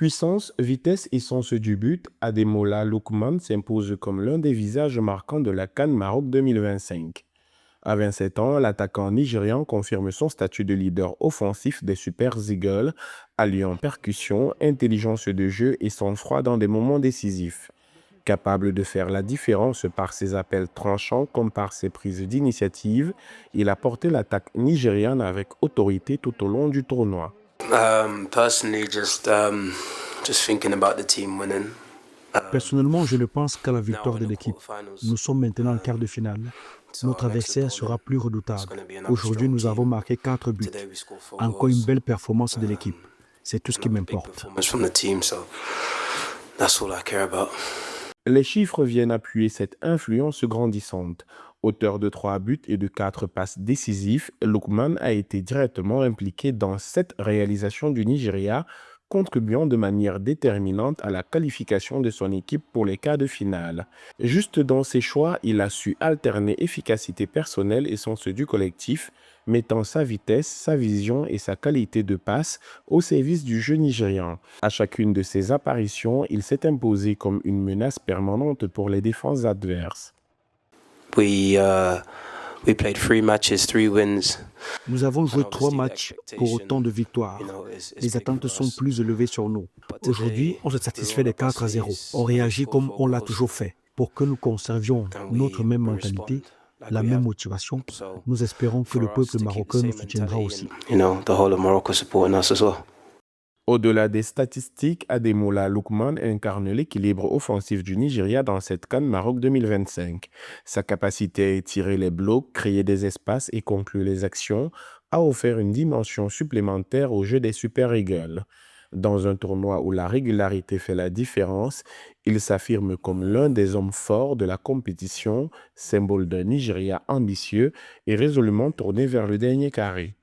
Puissance, vitesse et sens du but, Ademola Lookman s'impose comme l'un des visages marquants de la CAN Maroc 2025. À 27 ans, l'attaquant nigérian confirme son statut de leader offensif des Super Eagles, alliant percussion, intelligence de jeu et sang-froid dans des moments décisifs. Capable de faire la différence par ses appels tranchants comme par ses prises d'initiative, il a porté l'attaque nigériane avec autorité tout au long du tournoi. Personally, just thinking about the team winning. Personnellement, je ne pense qu'à la Now victoire we're de in the l'équipe. quarterfinals. Nous sommes maintenant en quart de finale. So Notre our next adversaire opponent sera plus is redoutable. going to be another Aujourd'hui, strong nous avons team. marqué 4 buts. Today we scored 4 Encore une goals. belle performance de l'équipe. C'est tout ce qui Another big m'importe. performance from the team. So that's all I care about. Les chiffres viennent appuyer cette influence grandissante. Auteur de 3 buts et de 4 passes décisives, Lookman a été directement impliqué dans 7 réalisations du Nigeria, contribuant de manière déterminante à la qualification de son équipe pour les quarts de finale. Juste dans ses choix, il a su alterner efficacité personnelle et sens du collectif, mettant sa vitesse, sa vision et sa qualité de passe au service du jeu nigérian. À chacune de ses apparitions, il s'est imposé comme une menace permanente pour les défenses adverses. We played 3 matches, 3 wins. Nous avons joué And 3 obviously the matchs pour autant de victoires. is Les big attentes for sont us. plus élevées sur nous. But Aujourd'hui, today, on se we satisfait roll des up our 4-0. sleeves On and réagit score comme 4 on l'a goals. toujours fait. Pour que nous conservions And notre même we mentalité, respond like la we même have. motivation, So nous espérons que for le us peuple to keep the marocain nous same soutiendra mentality aussi. and, the whole of Morocco supporting us as well. Au-delà des statistiques, Ademola Lookman incarne l'équilibre offensif du Nigeria dans cette CAN Maroc 2025. Sa capacité à étirer les blocs, créer des espaces et conclure les actions a offert une dimension supplémentaire au jeu des Super Eagles. Dans un tournoi où la régularité fait la différence, il s'affirme comme l'un des hommes forts de la compétition, symbole d'un Nigeria ambitieux et résolument tourné vers le dernier carré.